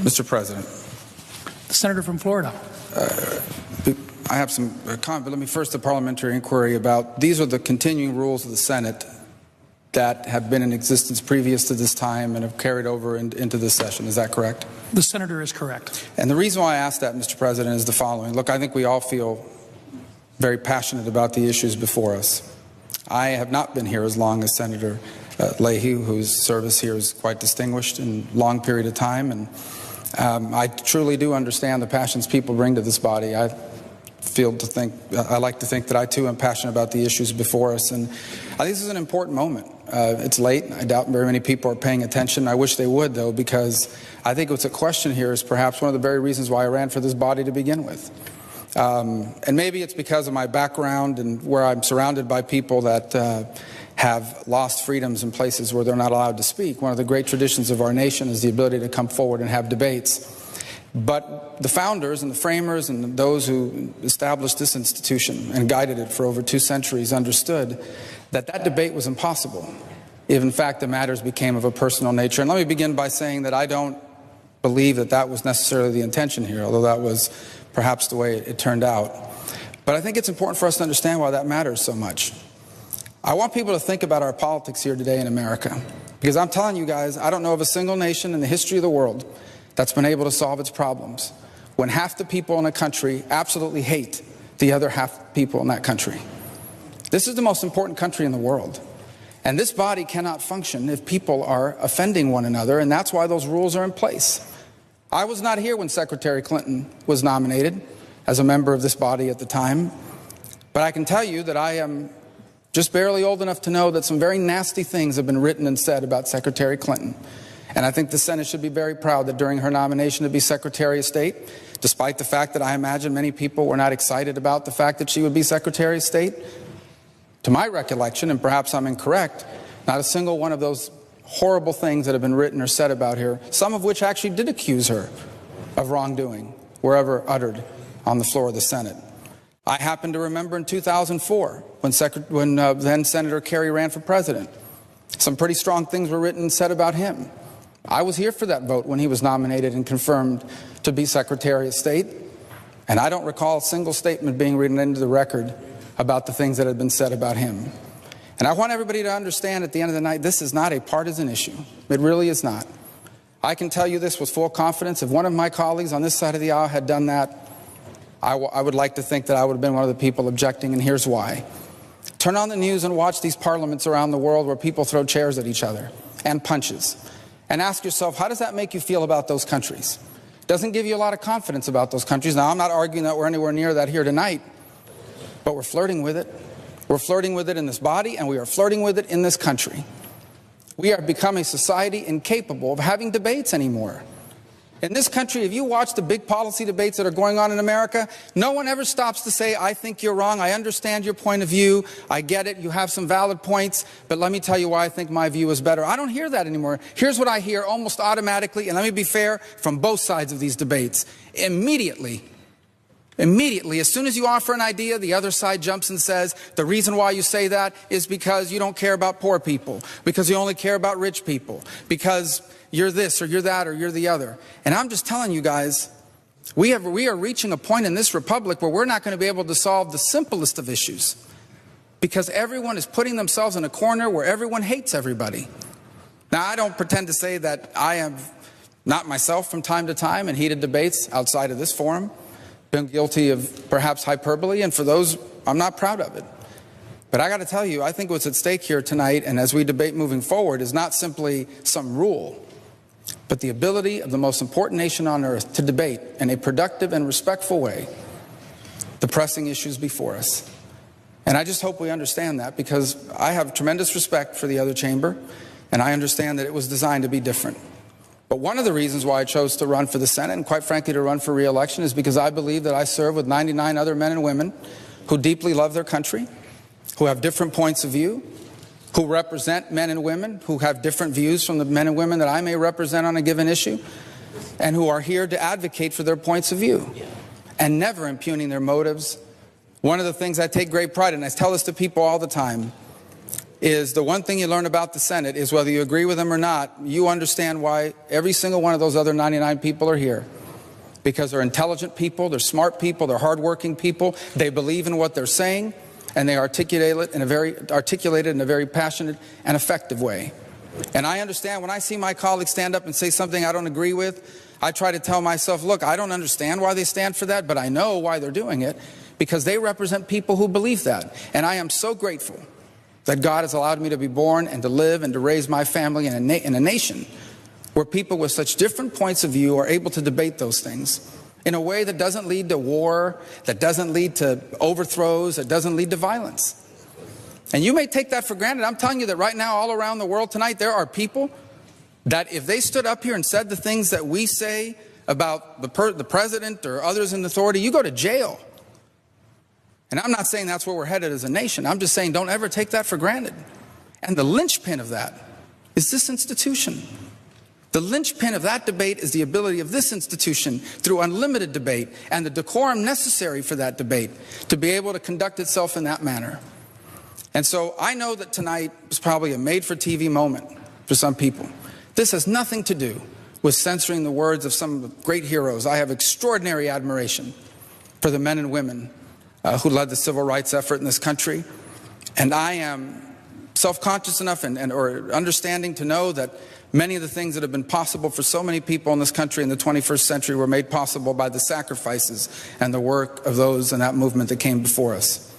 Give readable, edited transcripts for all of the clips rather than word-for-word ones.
Mr. President. The senator from Florida. I have some comment, but let me first the parliamentary inquiry about these are the continuing rules of the Senate that have been in existence previous to this time and have carried over into this session. Is that correct? The senator is correct. And the reason why I ask that, Mr. President, is the following. Look, I think we all feel very passionate about the issues before us. I have not been here as long as Senator Leahy, whose service here is quite distinguished in a long period of time, and I truly do understand the passions people bring to this body. I like to think that I too am passionate about the issues before us, and I think this is an important moment. It's late. I doubt very many people are paying attention. I wish they would, though, because I think what's at question here is perhaps one of the very reasons why I ran for this body to begin with. And maybe it's because of my background and where I'm surrounded by people that have lost freedoms in places where they're not allowed to speak. One of the great traditions of our nation is the ability to come forward and have debates. But the founders and the framers and those who established this institution and guided it for over 2 centuries understood that that debate was impossible if, in fact, the matters became of a personal nature. And let me begin by saying that I don't believe that that was necessarily the intention here, although that was perhaps the way it turned out. But I think it's important for us to understand why that matters so much. I want people to think about our politics here today in America, because I'm telling you guys, I don't know of a single nation in the history of the world that's been able to solve its problems when half the people in a country absolutely hate the other half people in that country. This is the most important country in the world. And this body cannot function if people are offending one another, and that's why those rules are in place. I was not here when Secretary Clinton was nominated as a member of this body at the time, but I can tell you that I am just barely old enough to know that some very nasty things have been written and said about Secretary Clinton. And I think the Senate should be very proud that during her nomination to be Secretary of State, despite the fact that I imagine many people were not excited about the fact that she would be Secretary of State, to my recollection, and perhaps I'm incorrect, not a single one of those horrible things that have been written or said about her, some of which actually did accuse her of wrongdoing, were ever uttered on the floor of the Senate. I happen to remember in 2004 when then Senator Kerry ran for president. Some pretty strong things were written and said about him. I was here for that vote when he was nominated and confirmed to be Secretary of State, and I don't recall a single statement being written into the record about the things that had been said about him. And I want everybody to understand at the end of the night, this is not a partisan issue. It really is not. I can tell you this with full confidence. If one of my colleagues on this side of the aisle had done that, I would like to think that I would have been one of the people objecting, and here's why. Turn on the news and watch these parliaments around the world where people throw chairs at each other and punches. And ask yourself, how does that make you feel about those countries? It doesn't give you a lot of confidence about those countries. Now, I'm not arguing that we're anywhere near that here tonight, but we're flirting with it. We're flirting with it in this body, and we are flirting with it in this country. We are becoming a society incapable of having debates anymore. In this country, if you watch the big policy debates that are going on in America, no one ever stops to say, I think you're wrong, I understand your point of view, I get it, you have some valid points, but let me tell you why I think my view is better. I don't hear that anymore. Here's what I hear almost automatically, and let me be fair, from both sides of these debates. Immediately, as soon as you offer an idea, the other side jumps and says, the reason why you say that is because you don't care about poor people, because you only care about rich people, because you're this or you're that or you're the other. And I'm just telling you guys, we are reaching a point in this republic where we're not going to be able to solve the simplest of issues because everyone is putting themselves in a corner where everyone hates everybody. Now, I don't pretend to say that I am not myself from time to time in heated debates outside of this forum, been guilty of perhaps hyperbole, and for those, I'm not proud of it. But I got to tell you, I think what's at stake here tonight and as we debate moving forward is not simply some rule, but the ability of the most important nation on earth to debate in a productive and respectful way the pressing issues before us. And I just hope we understand that, because I have tremendous respect for the other chamber, and I understand that it was designed to be different. But one of the reasons why I chose to run for the Senate, and quite frankly to run for re-election, is because I believe that I serve with 99 other men and women who deeply love their country, who have different points of view, who represent men and women who have different views from the men and women that I may represent on a given issue, and who are here to advocate for their points of view and never impugning their motives. One of the things I take great pride in, I tell this to people all the time, is the one thing you learn about the Senate is whether you agree with them or not, you understand why every single one of those other 99 people are here. Because they're intelligent people, they're smart people, they're hardworking people, they believe in what they're saying, and they articulate it in a very passionate and effective way. And I understand when I see my colleagues stand up and say something I don't agree with, I try to tell myself, look, I don't understand why they stand for that, but I know why they're doing it, because they represent people who believe that. And I am so grateful that God has allowed me to be born and to live and to raise my family in a nation where people with such different points of view are able to debate those things in a way that doesn't lead to war, that doesn't lead to overthrows, that doesn't lead to violence. And you may take that for granted. I'm telling you that right now all around the world tonight there are people that if they stood up here and said the things that we say about the president or others in authority, you go to jail. And I'm not saying that's where we're headed as a nation. I'm just saying don't ever take that for granted. And the linchpin of that is this institution. The linchpin of that debate is the ability of this institution, through unlimited debate and the decorum necessary for that debate, to be able to conduct itself in that manner. And so I know that tonight was probably a made-for-TV moment for some people. This has nothing to do with censoring the words of some of the great heroes. I have extraordinary admiration for the men and women who led the civil rights effort in this country. And I am self-conscious enough or understanding to know that many of the things that have been possible for so many people in this country in the 21st century were made possible by the sacrifices and the work of those in that movement that came before us.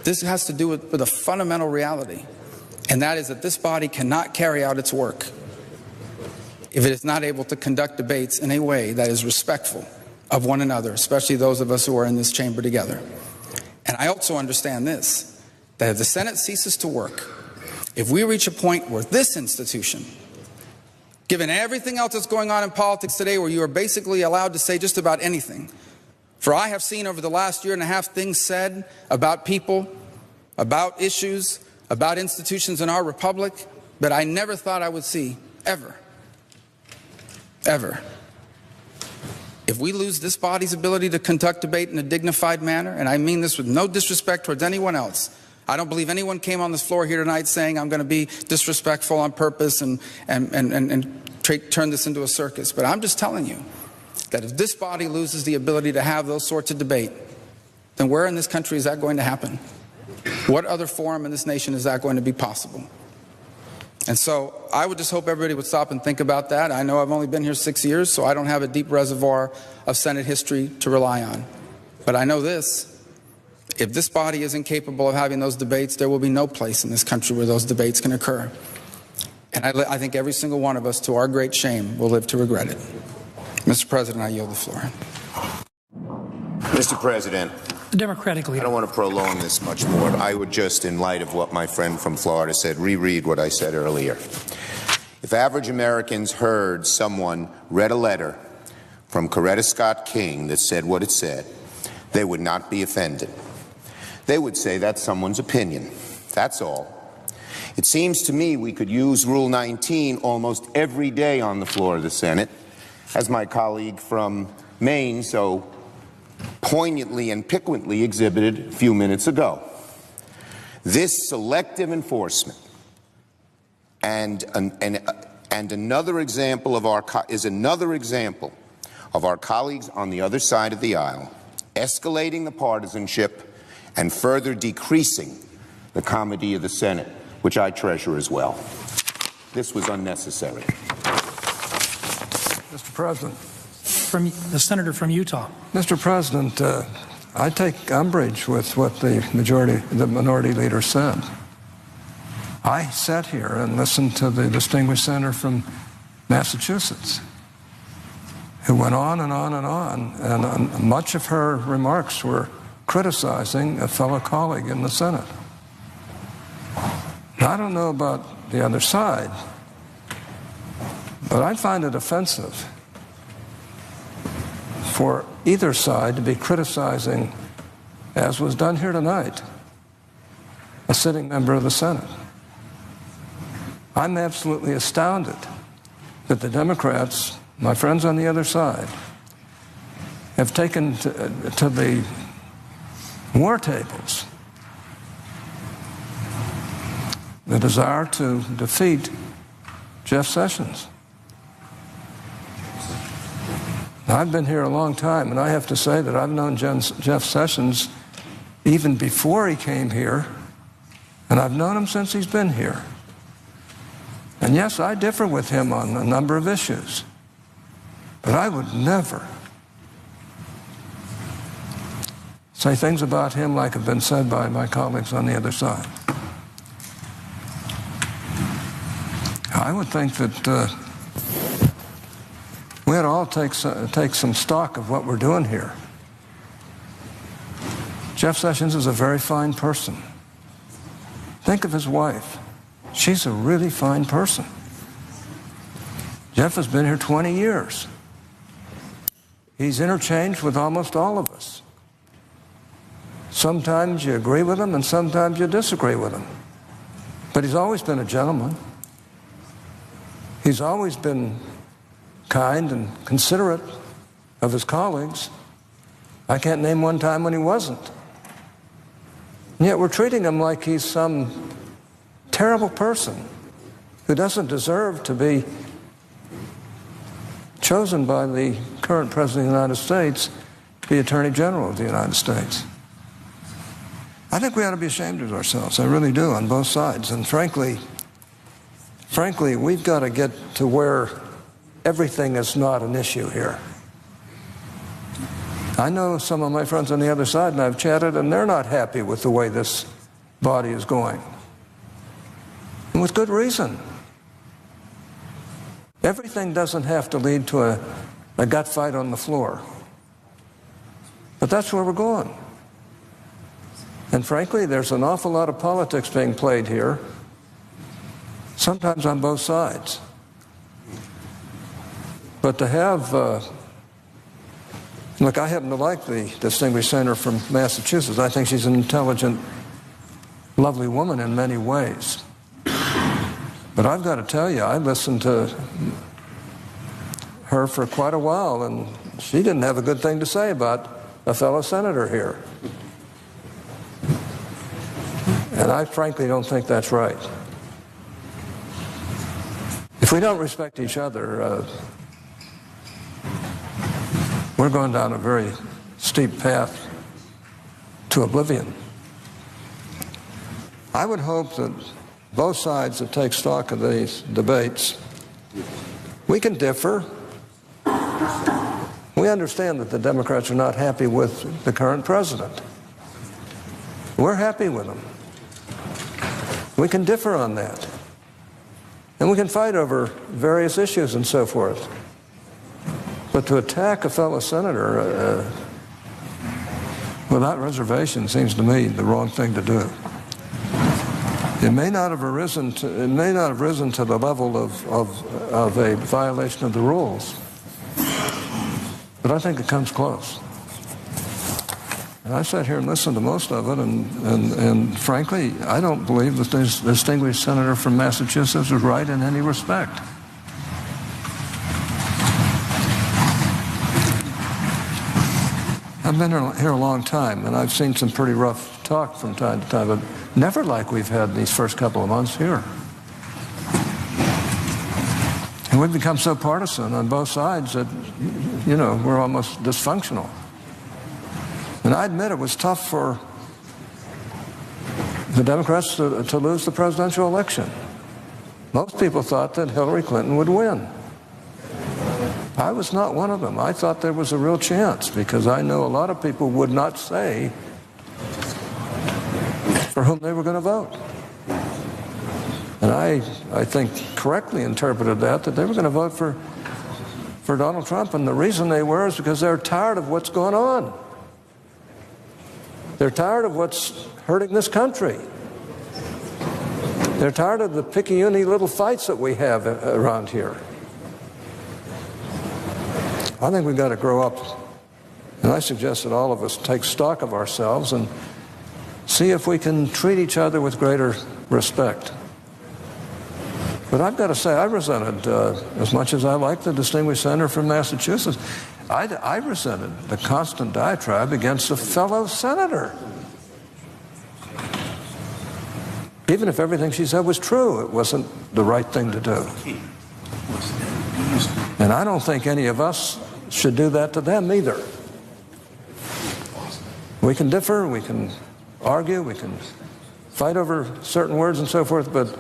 This has to do with a fundamental reality, and that is that this body cannot carry out its work if it is not able to conduct debates in a way that is respectful of one another, especially those of us who are in this chamber together. And I also understand this, that if the Senate ceases to work, if we reach a point where this institution, given everything else that's going on in politics today, where you are basically allowed to say just about anything, for I have seen over the last year and a half things said about people, about issues, about institutions in our republic that I never thought I would see, ever. Ever. If we lose this body's ability to conduct debate in a dignified manner, and I mean this with no disrespect towards anyone else, I don't believe anyone came on this floor here tonight saying I'm going to be disrespectful on purpose and turn this into a circus. But I'm just telling you that if this body loses the ability to have those sorts of debate, then where in this country is that going to happen? What other forum in this nation is that going to be possible? And so I would just hope everybody would stop and think about that. I know I've only been here 6 years, so I don't have a deep reservoir of Senate history to rely on. But I know this. If this body isn't capable of having those debates, there will be no place in this country where those debates can occur. And I think every single one of us, to our great shame, will live to regret it. Mr. President, I yield the floor. Mr. President, The Democratic I leader. don't want to prolong this much more. I would just, in light of what my friend from Florida said, reread what I said earlier. If average Americans heard someone read a letter from Coretta Scott King that said what it said, they would not be offended. They would say that's someone's opinion. That's all. It seems to me we could use Rule 19 almost every day on the floor of the Senate, as my colleague from Maine so poignantly and piquantly exhibited a few minutes ago. This selective enforcement and another example of our colleagues on the other side of the aisle escalating the partisanship and further decreasing the comity of the Senate, which I treasure as well. This was unnecessary. Mr. President. From the senator from Utah. Mr. President, I take umbrage with what the minority leader said. I sat here and listened to the distinguished senator from Massachusetts, who went on and on and on, and much of her remarks were criticizing a fellow colleague in the Senate. Now, I don't know about the other side, but I find it offensive for either side to be criticizing, as was done here tonight, a sitting member of the Senate. I'm absolutely astounded that the Democrats, my friends on the other side, have taken to the war tables the desire to defeat Jeff Sessions. Now, I've been here a long time, and I have to say that I've known Jeff Sessions even before he came here, and I've known him since he's been here. And yes, I differ with him on a number of issues, but I would never say things about him like have been said by my colleagues on the other side. I would think that we ought to all take some stock of what we're doing here. Jeff Sessions is a very fine person. Think of his wife. She's a really fine person. Jeff has been here 20 years. He's interchanged with almost all of us. Sometimes you agree with him and sometimes you disagree with him. But he's always been a gentleman. He's always been kind and considerate of his colleagues. I can't name one time when he wasn't. And yet we're treating him like he's some terrible person who doesn't deserve to be chosen by the current President of the United States to be Attorney General of the United States. I think we ought to be ashamed of ourselves. I really do, on both sides. And frankly, we've got to get to where everything is not an issue here. I know some of my friends on the other side, and I've chatted, and they're not happy with the way this body is going. And with good reason. Everything doesn't have to lead to a gut fight on the floor. But that's where we're going. And frankly, there's an awful lot of politics being played here, sometimes on both sides. But to have, look, I happen to like the distinguished senator from Massachusetts. I think she's an intelligent, lovely woman in many ways. But I've got to tell you, I listened to her for quite a while, and she didn't have a good thing to say about a fellow senator here. And I frankly don't think that's right. If we don't respect each other, we're going down a very steep path to oblivion. I would hope that both sides that take stock of these debates, we can differ. We understand that the Democrats are not happy with the current president. We're happy with him. We can differ on that. And we can fight over various issues and so forth. But to attack a fellow senator without reservation seems to me the wrong thing to do. It may not have risen to the level of a violation of the rules, but I think it comes close. And I sat here and listened to most of it, and frankly, I don't believe that this distinguished senator from Massachusetts was right in any respect. I've been here a long time, and I've seen some pretty rough talk from time to time, but never like we've had these first couple of months here. And we've become so partisan on both sides that, you know, we're almost dysfunctional. And I admit it was tough for the Democrats to lose the presidential election. Most people thought that Hillary Clinton would win. I was not one of them. I thought there was a real chance because I know a lot of people would not say for whom they were going to vote. And I think correctly interpreted that they were going to vote for Donald Trump. And the reason they were is because they're tired of what's going on. They're tired of what's hurting this country. They're tired of the picayune little fights that we have around here. I think we've got to grow up, and I suggest that all of us take stock of ourselves and see if we can treat each other with greater respect. But I've got to say, I resented, as much as I like the distinguished senator from Massachusetts, I resented the constant diatribe against a fellow senator. Even if everything she said was true, it wasn't the right thing to do. And I don't think any of us should do that to them either. We can differ, we can argue, we can fight over certain words and so forth, but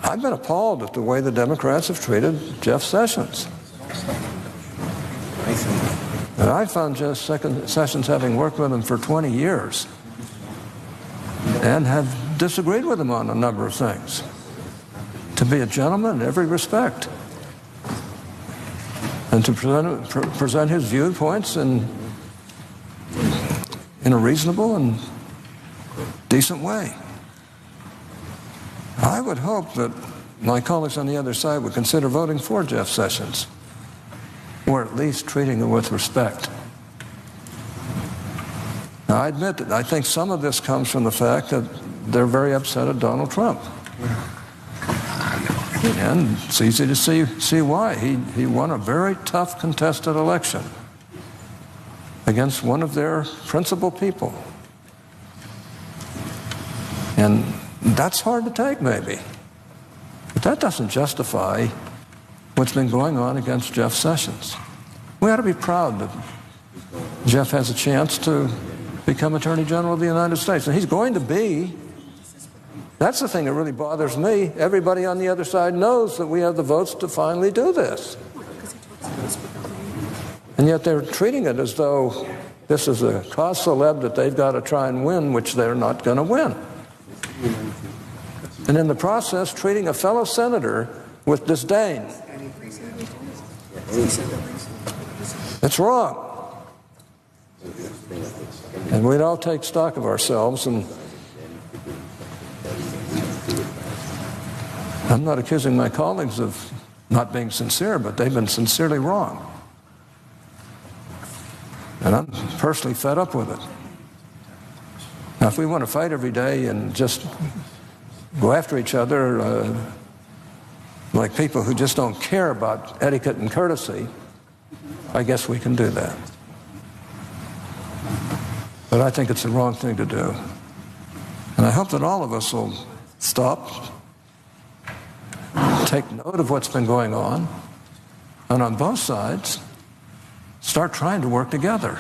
I've been appalled at the way the Democrats have treated Jeff Sessions. And I found Jeff Sessions, having worked with him for 20 years, and have disagreed with him on a number of things, to be a gentleman in every respect, and to present his viewpoints in a reasonable and decent way. I would hope that my colleagues on the other side would consider voting for Jeff Sessions, or at least treating him with respect. Now, I admit that I think some of this comes from the fact that they're very upset at Donald Trump. And it's easy to see why. He won a very tough contested election against one of their principal people. And that's hard to take, maybe. But that doesn't justify what's been going on against Jeff Sessions. We ought to be proud that Jeff has a chance to become Attorney General of the United States. And he's going to be. That's the thing that really bothers me. Everybody on the other side knows that we have the votes to finally do this. And yet they're treating it as though this is a cause célèbre that they've got to try and win, which they're not going to win. And in the process, treating a fellow senator with disdain. It's wrong. And we'd all take stock of ourselves, and I'm not accusing my colleagues of not being sincere, but they've been sincerely wrong. And I'm personally fed up with it. Now, if we want to fight every day and just go after each other like people who just don't care about etiquette and courtesy, I guess we can do that. But I think it's the wrong thing to do. And I hope that all of us will stop, take note of what's been going on, and on both sides, start trying to work together.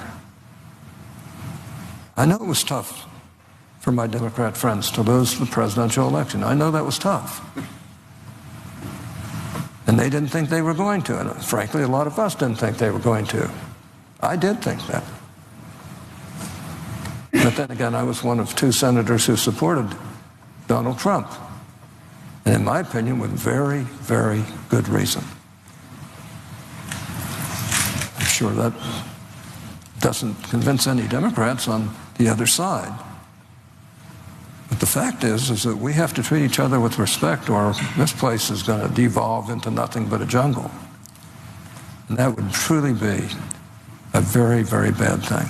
I know it was tough for my Democrat friends to lose the presidential election. I know that was tough. And they didn't think they were going to. And frankly, a lot of us didn't think they were going to. I did think that. But then again, I was one of two senators who supported Donald Trump. And in my opinion, with very, very good reason. I'm sure that doesn't convince any Democrats on the other side. But the fact is that we have to treat each other with respect, or this place is going to devolve into nothing but a jungle. And that would truly be a very, very bad thing.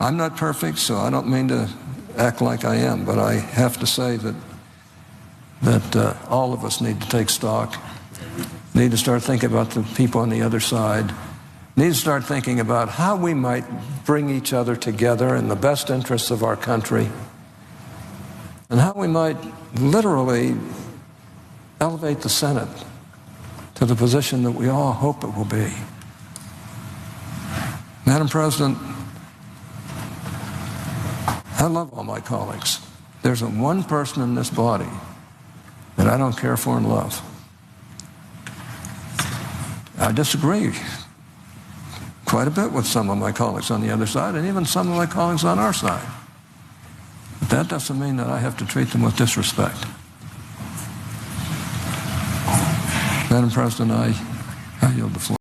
I'm not perfect, so I don't mean to act like I am, but I have to say that all of us need to take stock, need to start thinking about the people on the other side, need to start thinking about how we might bring each other together in the best interests of our country, and how we might literally elevate the Senate to the position that we all hope it will be. Madam President, I love all my colleagues. There's one person in this body that I don't care for and love. I disagree quite a bit with some of my colleagues on the other side, and even some of my colleagues on our side. But that doesn't mean that I have to treat them with disrespect. Madam President, I yield the floor.